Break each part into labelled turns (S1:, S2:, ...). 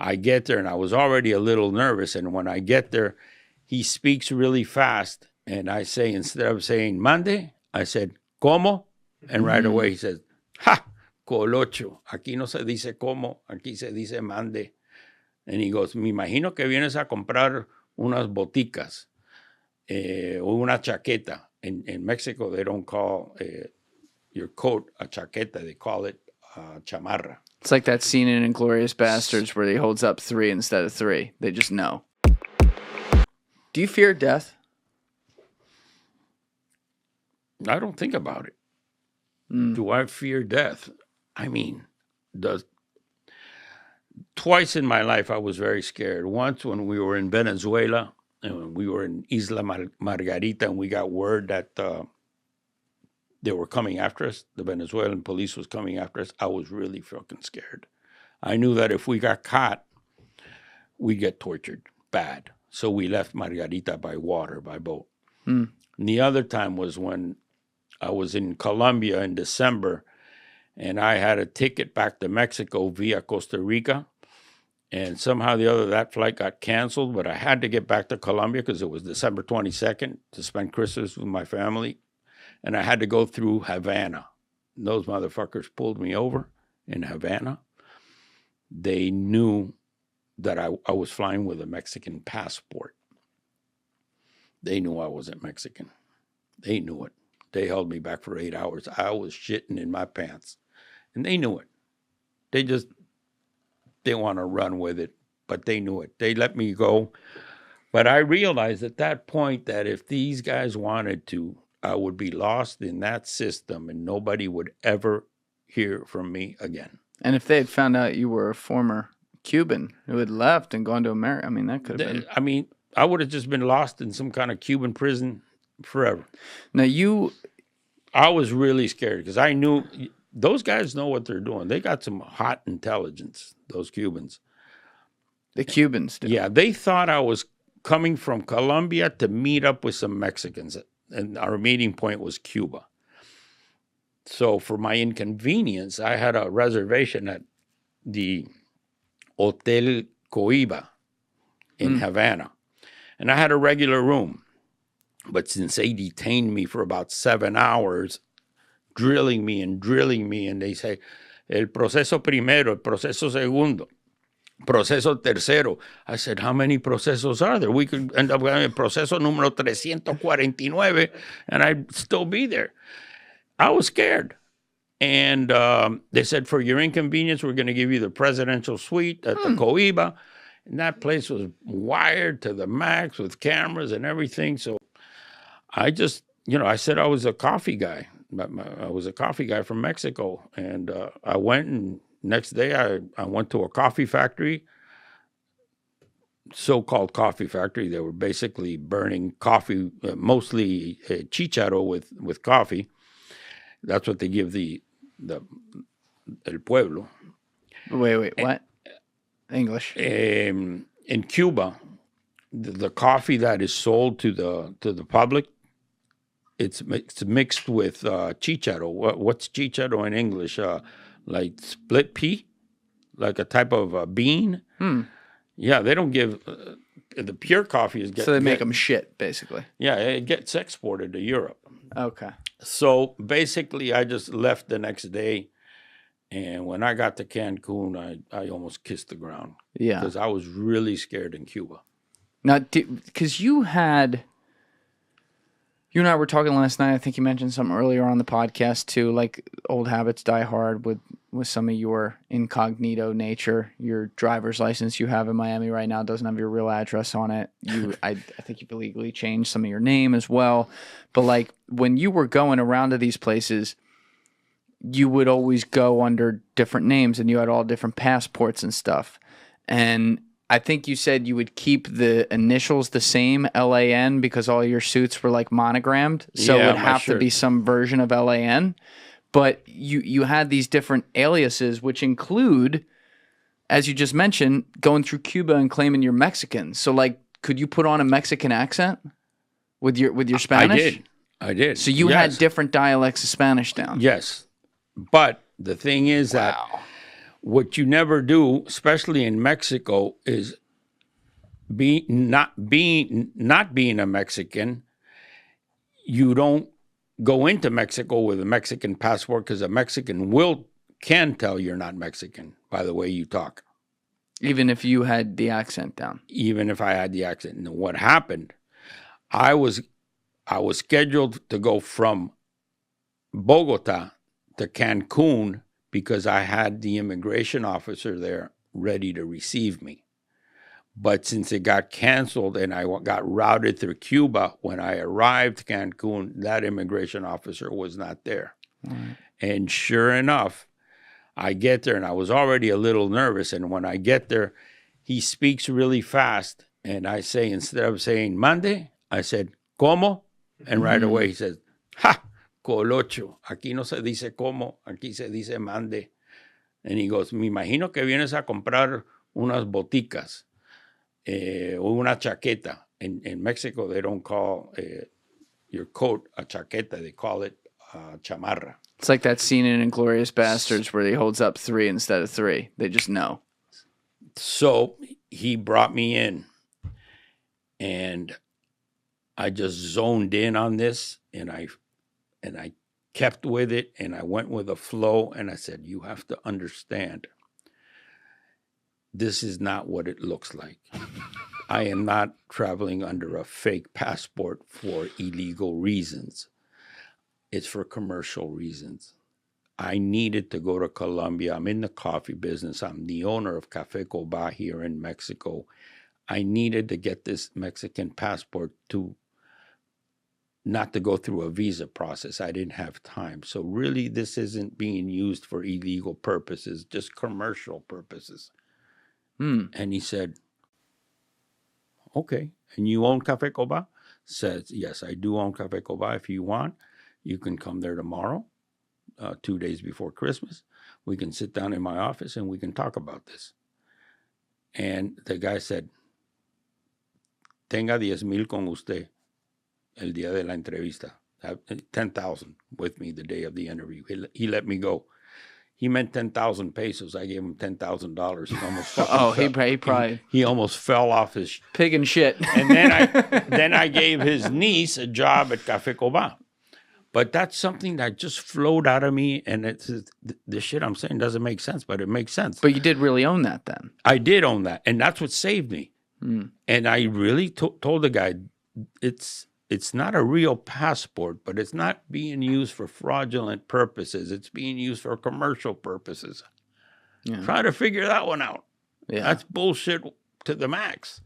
S1: I get there, and I was already a little nervous. And when I get there, he speaks really fast. And I say, instead of saying mande, I said, ¿cómo? And right away he says, ha, colocho. Aquí no se dice cómo, aquí se dice mande. And he goes, me imagino que vienes a comprar unas boticas o una chaqueta. In Mexico, they don't call your coat a chaqueta. They call it chamarra.
S2: It's like that scene in Inglourious Bastards where he holds up 3 instead of 3. They just know. Do you fear death?
S1: I don't think about it. Do I fear death? I mean, twice in my life I was very scared. Once when we were in Venezuela, and we were in Isla Margarita, and we got word that they were coming after us. The Venezuelan police was coming after us. I was really fucking scared. I knew that if we got caught, we'd get tortured bad. So we left Margarita by water, by boat. And the other time was when I was in Colombia in December, and I had a ticket back to Mexico via Costa Rica. And somehow or the other, that flight got canceled, but I had to get back to Colombia because it was December 22nd to spend Christmas with my family. And I had to go through Havana. And those motherfuckers pulled me over in Havana. They knew that I was flying with a Mexican passport. They knew I wasn't Mexican. They knew it. They held me back for 8 hours. I was shitting in my pants. And they knew it. They just didn't want to run with it, but they knew it. They let me go. But I realized at that point that if these guys wanted to, I would be lost in that system and nobody would ever hear from me again.
S2: And if they had found out you were a former Cuban who had left and gone to America, I mean, that could have been...
S1: I mean, I would have just been lost in some kind of Cuban prison forever.
S2: Now,
S1: I was really scared because I knew... Those guys know what they're doing. They got some hot intelligence, those Cubans.
S2: The Cubans do.
S1: Yeah, they thought I was coming from Colombia to meet up with some Mexicans, and our meeting point was Cuba. So for my inconvenience, I had a reservation at the Hotel Coiba in Havana, and I had a regular room. But since they detained me for about 7 hours, drilling me, and they say, el proceso primero, el proceso segundo, proceso tercero. I said, how many procesos are there? We could end up having proceso número 349, and I'd still be there. I was scared. And they said, for your inconvenience, we're going to give you the presidential suite at the Coiba. And that place was wired to the max with cameras and everything. So I just, I said I was a coffee guy. I was a coffee guy from Mexico, and I went, and next day I went to a coffee factory, so-called coffee factory. They were basically burning coffee, mostly chicharo with coffee. That's what they give el pueblo.
S2: Wait, what? English.
S1: In Cuba, the coffee that is sold to the public, it's mixed with chicharo. What's chicharo in English? Like split pea, like a type of bean. Yeah, they don't give the pure coffee is.
S2: So they make them shit, basically.
S1: Yeah, it gets exported to Europe.
S2: Okay.
S1: So basically, I just left the next day, and when I got to Cancun, I almost kissed the ground.
S2: Yeah,
S1: because I was really scared in Cuba.
S2: Now, because you and I were talking last night. I think you mentioned something earlier on the podcast too, like old habits die hard with some of your incognito nature. Your driver's license you have in Miami right now doesn't have your real address on it. I think you've illegally changed some of your name as well. But like when you were going around to these places, you would always go under different names and you had all different passports and stuff. And I think you said you would keep the initials the same, LAN, because all your suits were like monogrammed. So it would have to be some version of LAN. But you had these different aliases, which include, as you just mentioned, going through Cuba and claiming you're Mexican. So like, could you put on a Mexican accent with your Spanish?
S1: I did.
S2: So you had different dialects of Spanish down.
S1: Yes. But the thing is that What you never do, especially in Mexico, is not being a Mexican. You don't go into Mexico with a Mexican passport because a Mexican can tell you're not Mexican by the way you talk.
S2: Even if you had the accent down.
S1: Even if I had the accent. And what happened, I was scheduled to go from Bogota to Cancun because I had the immigration officer there ready to receive me. But since it got canceled and I got routed through Cuba, when I arrived Cancun, that immigration officer was not there.
S2: Right.
S1: And sure enough, I get there and I was already a little nervous. And when I get there, he speaks really fast. And I say, instead of saying mande, I said, ¿cómo? And right away he says, ha, colocho. Aquí no se dice cómo, aquí se dice mande. And he goes, me imagino que vienes a comprar unas boticas. O una chaqueta. In Mexico, they don't call your coat a chaqueta. They call it chamarra.
S2: It's like that scene in Inglourious Bastards where he holds up 3 instead of 3. They just know.
S1: So he brought me in, and I just zoned in on this, and I kept with it, and I went with the flow, and I said, you have to understand, this is not what it looks like. I am not traveling under a fake passport for illegal reasons. It's for commercial reasons. I needed to go to Colombia. I'm in the coffee business. I'm the owner of Café Cuba here in Mexico. I needed to get this Mexican passport not to go through a visa process. I didn't have time. So really, this isn't being used for illegal purposes, just commercial purposes. And he said, okay, and you own Café Cuba? Says, yes, I do own Café Cuba. If you want, you can come there tomorrow, 2 days before Christmas. We can sit down in my office and we can talk about this. And the guy said, tenga 10,000 con usted el día de la entrevista. 10,000 with me the day of the interview. He let me go. He meant 10,000 pesos. I gave him $10,000. He almost
S2: he probably
S1: he almost fell off his
S2: pig and shit.
S1: And then I gave his niece a job at Café Cuba. But that's something that just flowed out of me, and the shit I'm saying doesn't make sense, but it makes sense.
S2: But you did really own that then.
S1: I did own that, and that's what saved me. And I really told the guy, it's not a real passport, but it's not being used for fraudulent purposes. It's being used for commercial purposes. Yeah. Try to figure that one out. Yeah. That's bullshit to the max.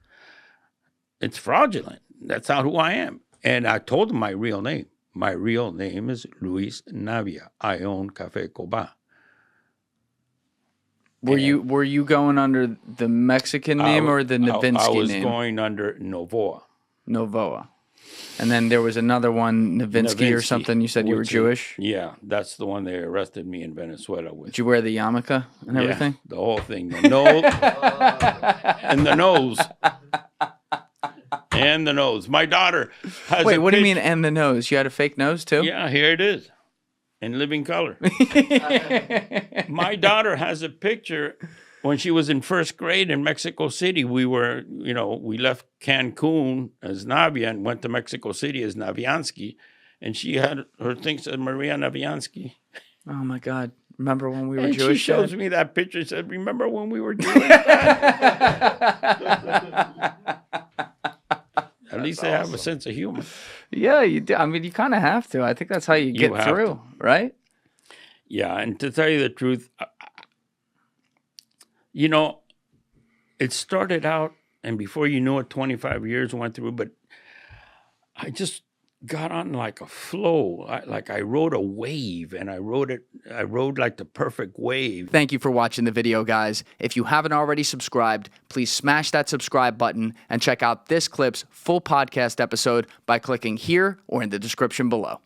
S1: It's fraudulent. That's not who I am. And I told him my real name. My real name is Luis Navia. I own Café Cuba.
S2: Were you going under the Mexican name or the Novinsky name?
S1: I was going under Novoa.
S2: And then there was another one, Novinsky or something. You said you were Jewish?
S1: Yeah, that's the one they arrested me in Venezuela with.
S2: Did you wear the yarmulke and everything?
S1: Yeah, the whole thing. The nose. And the nose. And the nose. My daughter has
S2: Wait, what do you mean, and the nose? You had a fake nose, too?
S1: Yeah, here it is. In living color. My daughter has a picture when she was in first grade in Mexico City. We left Cancun as Navia and went to Mexico City as Naviansky. And she had her thing said Maria Naviansky.
S2: Oh, my God. Remember when we were
S1: and
S2: Jewish?
S1: She shows me that picture. She said, remember when we were Jewish? At least they have a sense of humor.
S2: Yeah, you do. I mean, you kind of have to. I think that's how you get through, right?
S1: Yeah, and to tell you the truth, it started out, and before you knew it, 25 years went through, but I just got on like a flow. I rode a wave, and I rode like the perfect wave.
S2: Thank you for watching the video, guys. If you haven't already subscribed, please smash that subscribe button and check out this clip's full podcast episode by clicking here or in the description below.